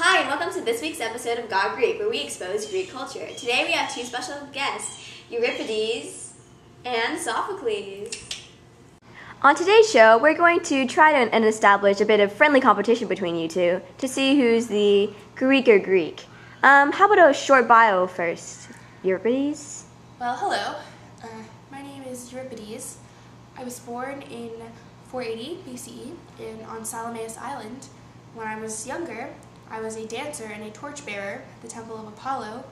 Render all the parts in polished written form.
Hi, and welcome to this week's episode of God Greek, where we expose Greek culture. Today we have two special guests, Euripides and Sophocles. On today's show, we're going to try and establish a bit of friendly competition between you two to see who's the Greeker Greek. How about a short bio first? Euripides? Well, hello. My name is Euripides. I was born in 480 BCE on Salamis Island. When I was younger, I was a dancer and a torchbearer at the Temple of Apollo.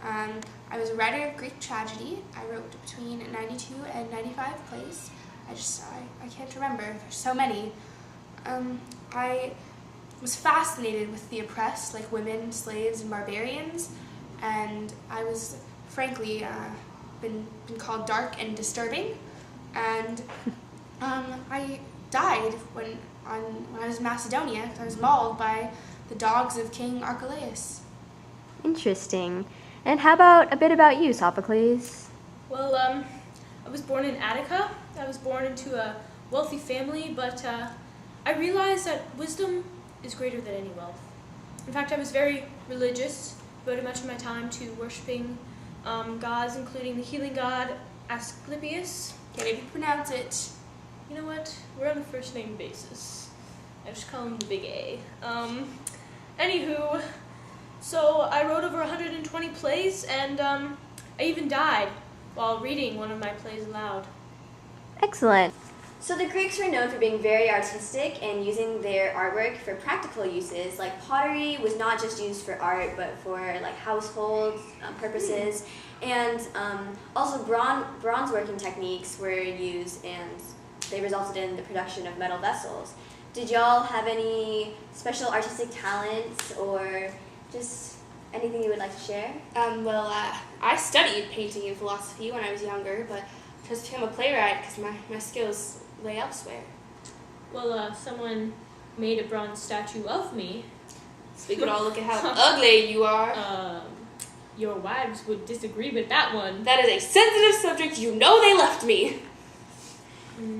I was a writer of Greek tragedy. I wrote between 92 and 95 plays. I can't remember. There's so many. I was fascinated with the oppressed, like women, slaves, and barbarians, and I was, frankly, been called dark and disturbing. And I died when I was in Macedonia. I was mauled by the dogs of King Archelaus. Interesting. And how about a bit about you, Sophocles? Well, I was born in Attica. I was born into a wealthy family, but I realized that wisdom is greater than any wealth. In fact, I was very religious, devoted much of my time to worshiping gods, including the healing god Asclepius. Can't even pronounce it. You know what? We're on a first name basis. I just call him the Big A. Anywho, so I wrote over 120 plays, and I even died while reading one of my plays aloud. Excellent. So the Greeks were known for being very artistic and using their artwork for practical uses. Like pottery was not just used for art, but for like household purposes. And also bronze working techniques were used, and they resulted in the production of metal vessels. Did y'all have any special artistic talents or just anything you would like to share? I studied painting and philosophy when I was younger, but just became a playwright because my skills lay elsewhere. Well, someone made a bronze statue of me. So we could all look at how ugly you are. Your wives would disagree with that one. That is a sensitive subject. You know they left me.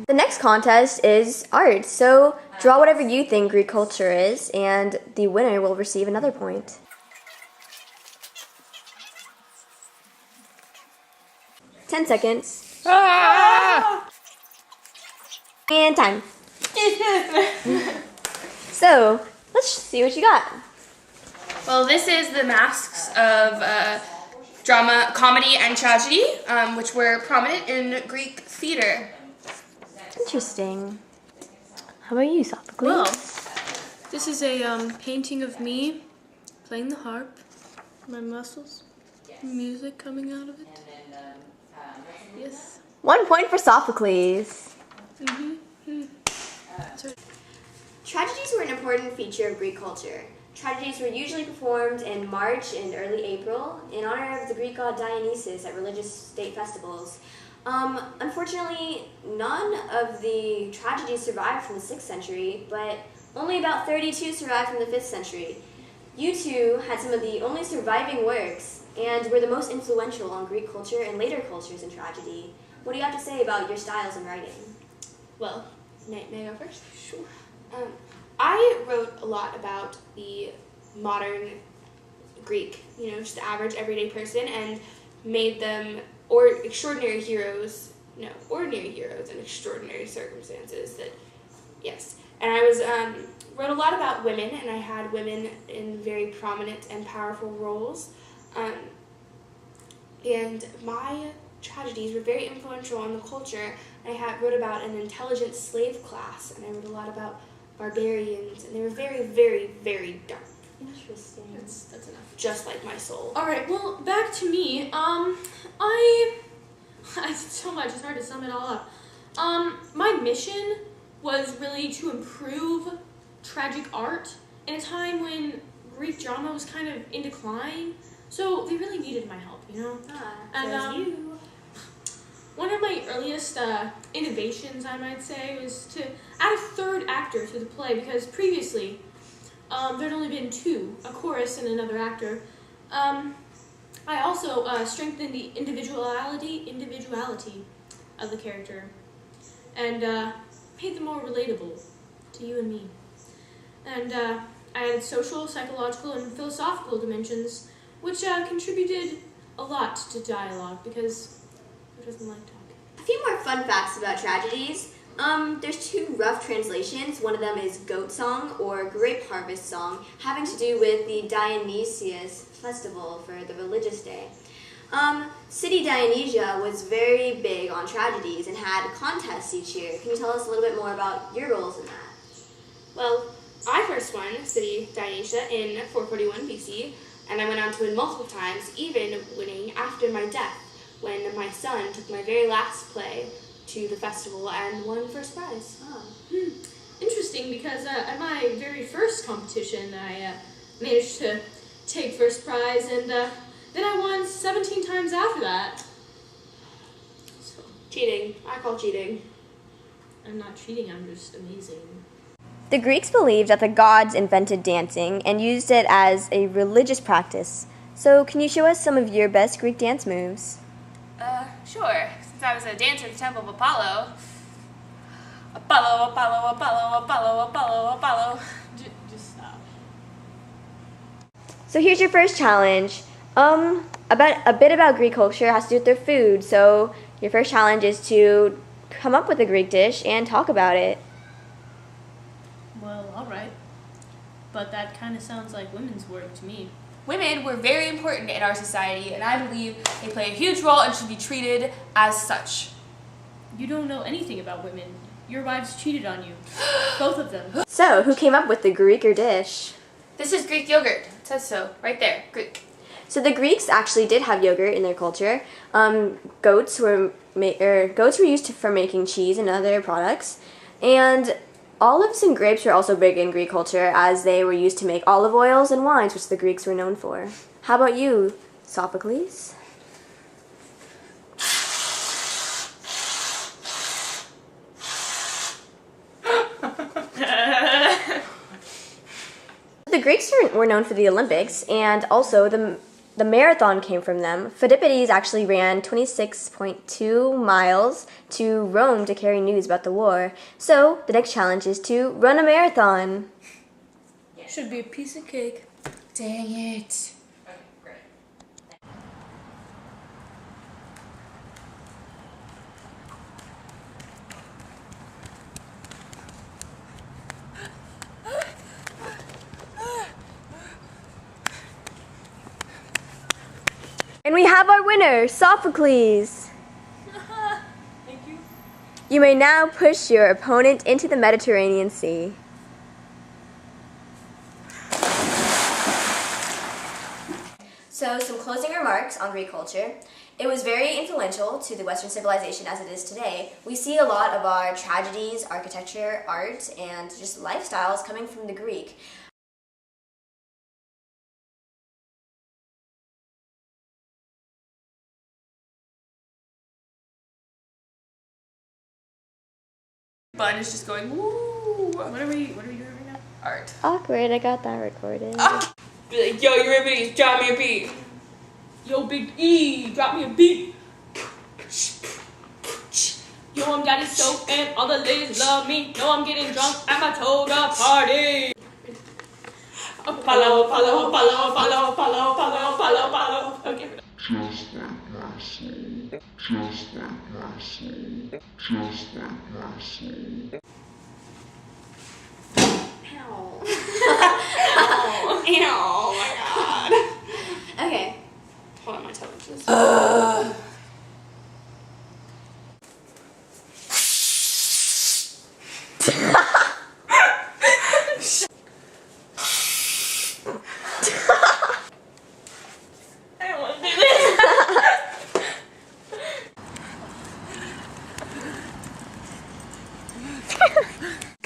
The next contest is art, so draw whatever you think Greek culture is, and the winner will receive another point. Ten seconds. Ah! And time. So, let's see what you got. Well, this is the masks of drama, comedy, and tragedy, which were prominent in Greek theater. Interesting. How about you, Sophocles? Well, this is a painting of me playing the harp, my muscles, music coming out of it. Yes. 1 point for Sophocles. Tragedies were an important feature of Greek culture. Tragedies were usually performed in March and early April in honor of the Greek god Dionysus at religious state festivals. Unfortunately, none of the tragedies survived from the 6th century, but only about 32 survived from the 5th century. You two had some of the only surviving works and were the most influential on Greek culture and later cultures in tragedy. What do you have to say about your styles in writing? Well, may I go first? Sure. I wrote a lot about the modern Greek, just the average everyday person, and made them ordinary heroes in extraordinary circumstances. And I wrote a lot about women, and I had women in very prominent and powerful roles. And my tragedies were very influential on the culture. I wrote about an intelligent slave class, and I wrote a lot about barbarians, and they were very, very, very dark. Interesting. That's enough. Just like my soul. All right, well, back to me. So much, it's hard to sum it all up. My mission was really to improve tragic art in a time when Greek drama was kind of in decline. So they really needed my help, One of my earliest innovations, I might say, was to add a third actor to the play, because previously there'd only been two, a chorus and another actor. I also strengthened the individuality of the character and made them more relatable to you and me. And added social, psychological, and philosophical dimensions, which contributed a lot to dialogue, because who doesn't like talking? A few more fun facts about tragedies. There's two rough translations. One of them is goat song or grape harvest song, having to do with the Dionysius festival for the religious day. City Dionysia was very big on tragedies and had contests each year. Can you tell us a little bit more about your roles in that? Well, I first won City Dionysia in 441 BC, and I went on to win multiple times, even winning after my death, when my son took my very last play to the festival and won first prize. Oh. Interesting, because at my very first competition, I managed to take first prize, and then I won 17 times after that. So, Cheating. I call cheating. I'm not cheating, I'm just amazing. The Greeks believed that the gods invented dancing and used it as a religious practice. So can you show us some of your best Greek dance moves? Sure. Since I was a dancer at the Temple of Apollo. Apollo, Apollo, Apollo, Apollo, Apollo, Apollo. Just stop. So here's your first challenge. A bit about Greek culture has to do with their food. So your first challenge is to come up with a Greek dish and talk about it. Well, alright. But that kind of sounds like women's work to me. Women were very important in our society, and I believe they play a huge role and should be treated as such. You don't know anything about women. Your wives cheated on you. Both of them. So who came up with the Greek or dish? This is Greek yogurt. It says so, right there, Greek. So the Greeks actually did have yogurt in their culture. Goats were used for making cheese and other products, and olives and grapes were also big in Greek culture, as they were used to make olive oils and wines, which the Greeks were known for. How about you, Sophocles? The Greeks were known for the Olympics, and also the marathon came from them. Phidippides actually ran 26.2 miles to Rome to carry news about the war. So the next challenge is to run a marathon. Should be a piece of cake. Dang it. Okay, great. And we have our winner, Sophocles. Thank you. You may now push your opponent into the Mediterranean Sea. So, some closing remarks on Greek culture. It was very influential to the Western civilization as it is today. We see a lot of our tragedies, architecture, art, and just lifestyles coming from the Greek. Bun is just going, woo. What are we doing right now? Art. Awkward, I got that recorded. Be like, yo, Euripides, drop me a beat. Yo, Big E, drop me a beat. Yo, I'm Daddy Soap and all the ladies love me. No, I'm getting drunk at my toga party. Apollo, Apollo, Apollo, Apollo, Apollo, Apollo, Apollo, Apollo. Okay. Just like my soul, just like my soul, just like my soul. Ow. Ew, oh my god. Okay. Hold on, my toe itches. I don't want to do this.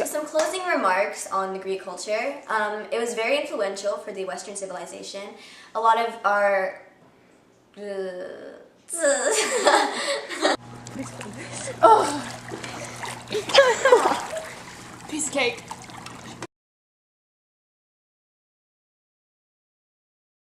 Some closing remarks on the Greek culture. It was very influential for the Western civilization. A lot of our... Oh. Piece of cake.